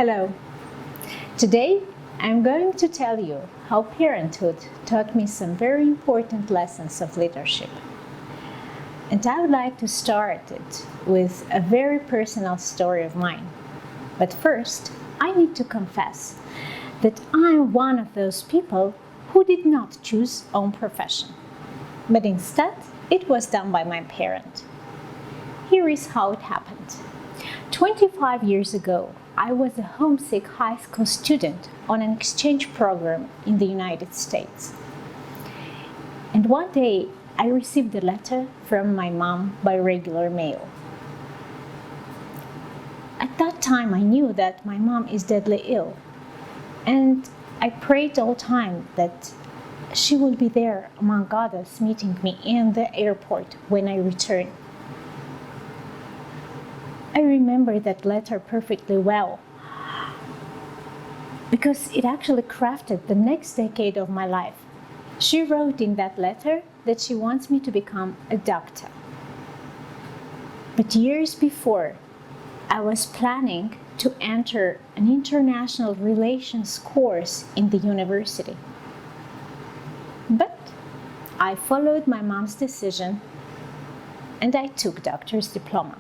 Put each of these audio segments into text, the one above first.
Hello. Today I'm going to tell you how Parenthood taught me some very important lessons of leadership. And I would like to start it with a very personal story of mine. But first, I need to confess that I'm one of those people who did not choose own profession. But instead, it was done by my parent. Here is how it happened. 25 years ago, I was a homesick high school student on an exchange program in the United States. And one day, I received a letter from my mom by regular mail. At that time, I knew that my mom is deadly ill. And I prayed all the time that she will be there among others meeting me in the airport when I return. I remember that letter perfectly well because it actually crafted the next decade of my life. She wrote in that letter that she wants me to become a doctor. But years before, I was planning to enter an international relations course in the university. But I followed my mom's decision and I took doctor's diploma.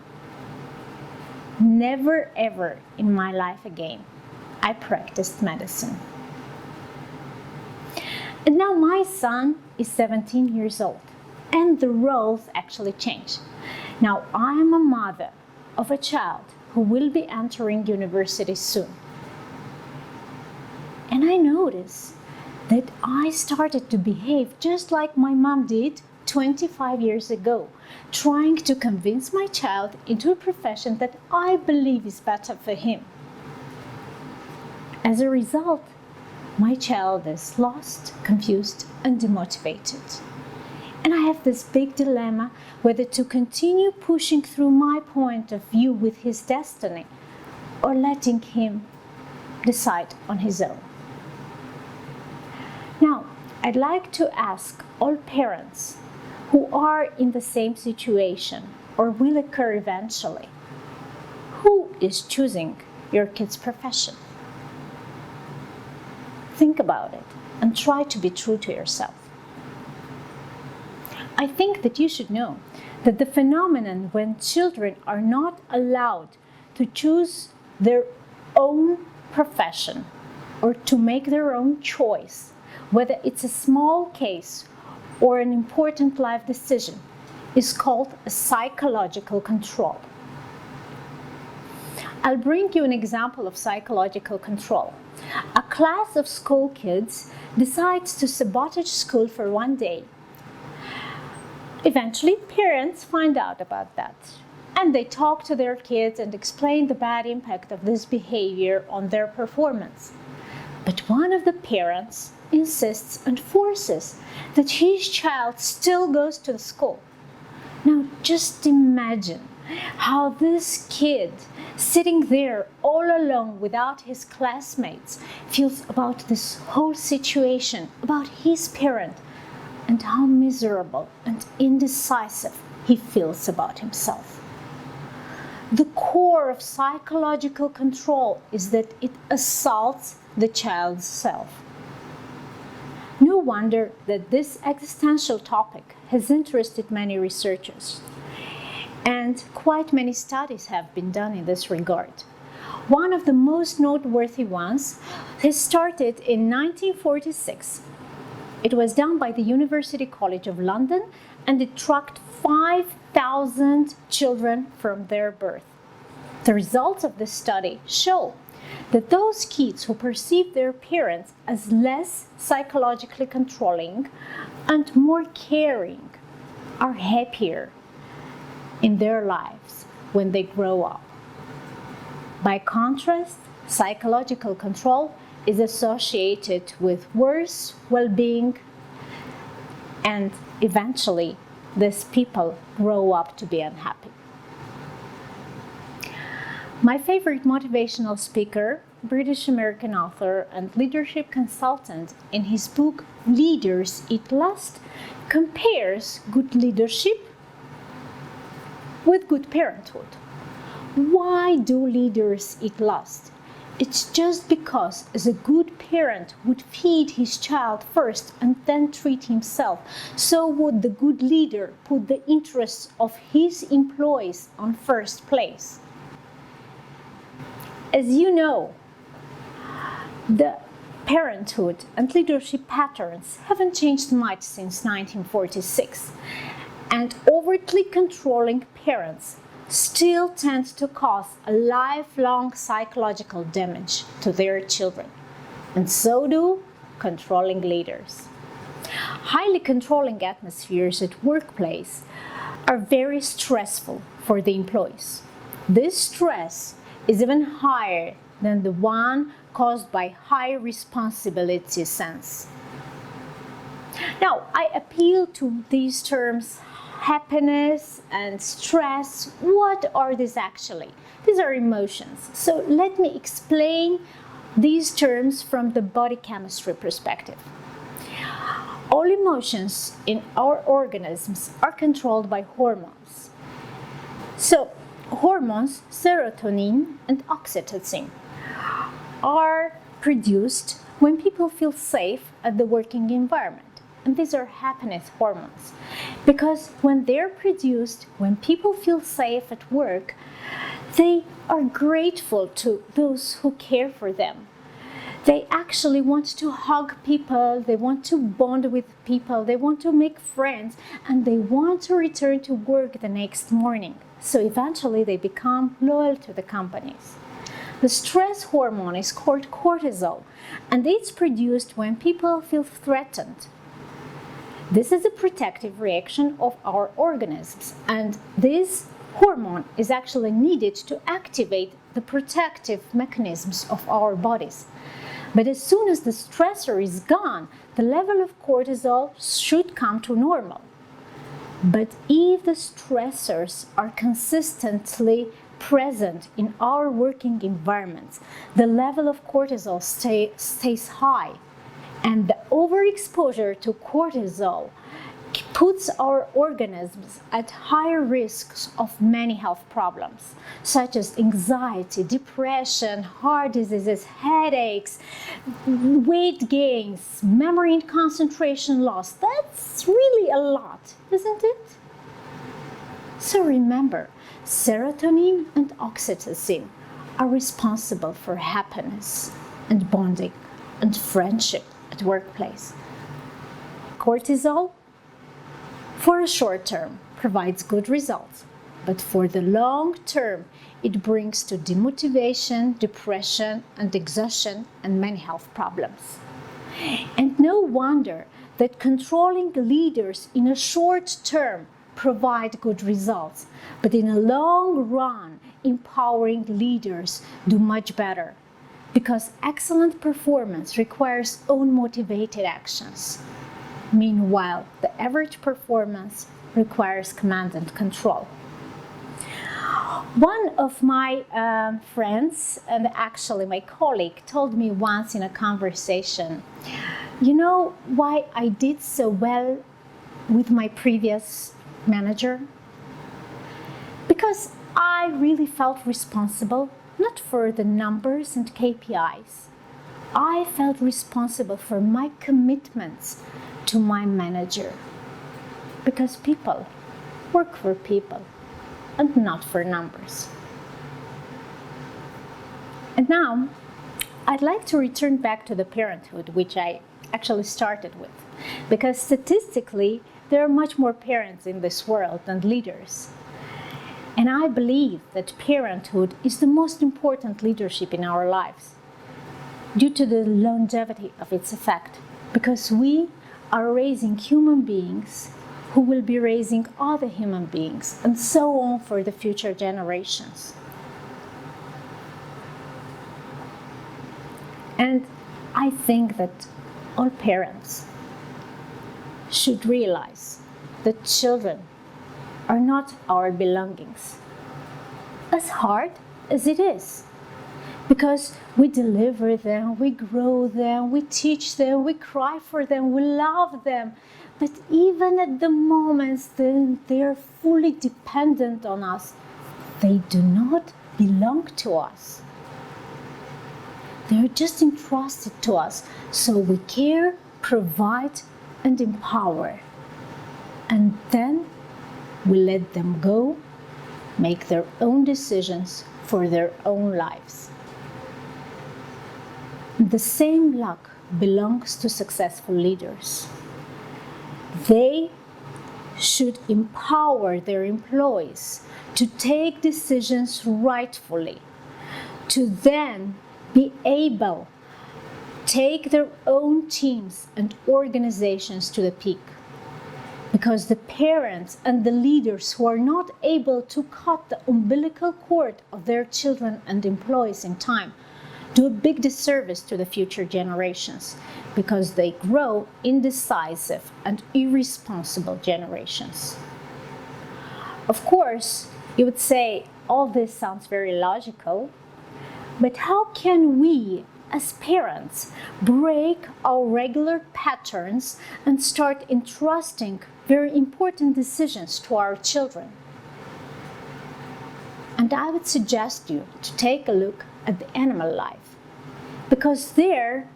Never ever in my life again I practiced medicine. And now my son is 17 years old and the roles actually change. Now I'm a mother of a child who will be entering university soon. And I notice that I started to behave just like my mom did 25 years ago, trying to convince my child into a profession that I believe is better for him. As a result, my child is lost, confused, and demotivated. And I have this big dilemma whether to continue pushing through my point of view with his destiny or letting him decide on his own. Now, I'd like to ask all parents who are in the same situation or will occur eventually, who is choosing your kid's profession? Think about it and try to be true to yourself. I think that you should know that the phenomenon when children are not allowed to choose their own profession or to make their own choice, whether it's a small case or an important life decision, is called a psychological control. I'll bring you an example of psychological control. A class of school kids decides to sabotage school for one day. Eventually, parents find out about that, and they talk to their kids and explain the bad impact of this behavior on their performance. But one of the parents insists and forces that his child still goes to the school. Now just imagine how this kid, sitting there all alone without his classmates, feels about this whole situation, about his parent, and how miserable and indecisive he feels about himself. The core of psychological control is that it assaults the child's self. No wonder that this existential topic has interested many researchers, and quite many studies have been done in this regard. One of the most noteworthy ones has started in 1946. It was done by the University College of London, and it tracked 5,000 children from their birth. The results of this study show that those kids who perceive their parents as less psychologically controlling and more caring are happier in their lives when they grow up. By contrast, psychological control is associated with worse well-being, and eventually these people grow up to be unhappy. My favorite motivational speaker, British-American author and leadership consultant, in his book Leaders Eat Last, compares good leadership with good parenthood. Why do leaders eat last? It's just because, as a good parent would feed his child first and then treat himself, so would the good leader put the interests of his employees on first place. As you know, the parenthood and leadership patterns haven't changed much since 1946, and overtly controlling parents still tend to cause a lifelong psychological damage to their children, and so do controlling leaders. Highly controlling atmospheres at workplace are very stressful for the employees. This stress is even higher than the one caused by high responsibility sense. Now, I appeal to these terms happiness and stress. What are these actually? These are emotions. So let me explain these terms from the body chemistry perspective. All emotions in our organisms are controlled by hormones. So hormones, serotonin and oxytocin, are produced when people feel safe at the working environment. And these are happiness hormones, because when they're produced, when people feel safe at work, they are grateful to those who care for them. They actually want to hug people, they want to bond with people, they want to make friends, and they want to return to work the next morning. So eventually they become loyal to the companies. The stress hormone is called cortisol, and it's produced when people feel threatened. This is a protective reaction of our organisms, and this hormone is actually needed to activate the protective mechanisms of our bodies. But as soon as the stressor is gone, the level of cortisol should come to normal. But if the stressors are consistently present in our working environments, the level of cortisol stays high. And the overexposure to cortisol puts our organisms at higher risks of many health problems, such as anxiety, depression, heart diseases, headaches, weight gains, memory and concentration loss. That's really a lot, isn't it? So remember, serotonin and oxytocin are responsible for happiness and bonding and friendship at workplace. Cortisol, for a short term, provides good results, but for the long term, it brings to demotivation, depression, and exhaustion, and many health problems. And no wonder that controlling leaders in a short term provide good results, but in a long run, empowering leaders do much better, because excellent performance requires own motivated actions. Meanwhile, the average performance requires command and control. One of my friends, and actually my colleague, told me once in a conversation, you know why I did so well with my previous manager? Because I really felt responsible, not for the numbers and KPIs. I felt responsible for my commitments to my manager. Because people work for people and not for numbers. And now, I'd like to return back to the parenthood, which I actually started with. Because statistically, there are much more parents in this world than leaders. And I believe that parenthood is the most important leadership in our lives due to the longevity of its effect, because we are raising human beings who will be raising other human beings, and so on for the future generations. And I think that all parents should realize that children are not our belongings, as hard as it is. Because we deliver them, we grow them, we teach them, we cry for them, we love them. But even at the moments when they are fully dependent on us, they do not belong to us. They're just entrusted to us, so we care, provide, and empower. And then we let them go, make their own decisions for their own lives. The same luck belongs to successful leaders. They should empower their employees to take decisions rightfully, to then be able to take their own teams and organizations to the peak. Because the parents and the leaders who are not able to cut the umbilical cord of their children and employees in time do a big disservice to the future generations, because they grow indecisive and irresponsible generations. Of course, you would say all this sounds very logical, but how can we as parents break our regular patterns and start entrusting very important decisions to our children? And I would suggest you to take a look at the animal life, because they're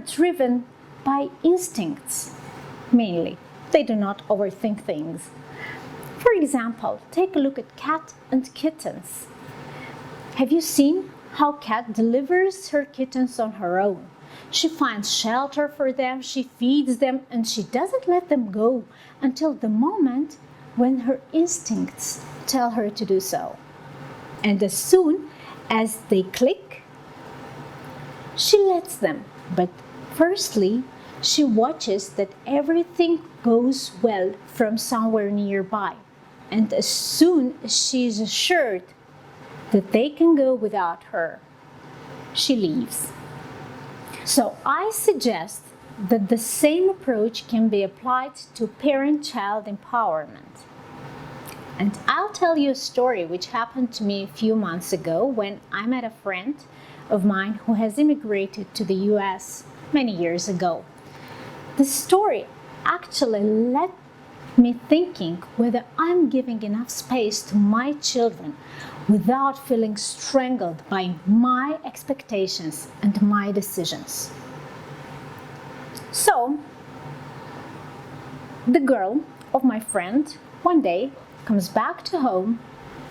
driven by instincts mainly. They do not overthink things. For example, take a look at cat and kittens. Have you seen how cat delivers her kittens on her own? She finds shelter for them, she feeds them, and she doesn't let them go until the moment when her instincts tell her to do so. And as soon as they click, she lets them. But firstly, she watches that everything goes well from somewhere nearby. And as soon as she is assured that they can go without her, she leaves. So I suggest that the same approach can be applied to parent-child empowerment. And I'll tell you a story which happened to me a few months ago when I met a friend of mine who has immigrated to the US many years ago. The story actually led me thinking whether I'm giving enough space to my children without feeling strangled by my expectations and my decisions. So, the girl of my friend one day comes back to home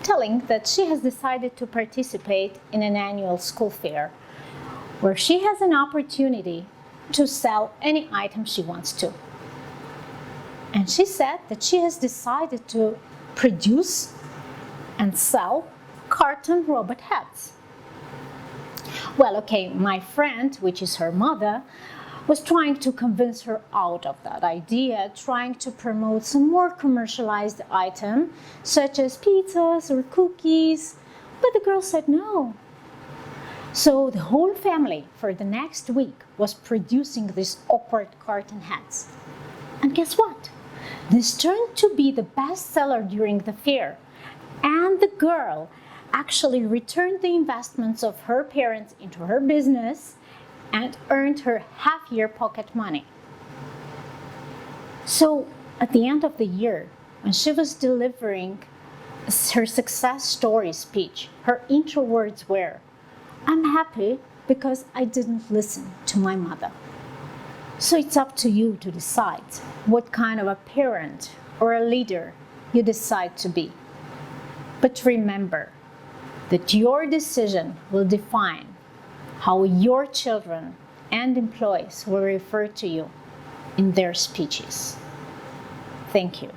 telling that she has decided to participate in an annual school fair where she has an opportunity to sell any item she wants to. And she said that she has decided to produce and sell carton robot heads. Well, okay, my friend, which is her mother, was trying to convince her out of that idea, trying to promote some more commercialized item, such as pizzas or cookies, but the girl said no. So the whole family for the next week was producing these awkward carton heads. And guess what? This turned to be the best seller during the fair, and the girl actually returned the investments of her parents into her business and earned her half-year pocket money. So at the end of the year, when she was delivering her success story speech, her intro words were, "I'm happy because I didn't listen to my mother." So it's up to you to decide what kind of a parent or a leader you decide to be. But remember that your decision will define how your children and employees will refer to you in their speeches. Thank you.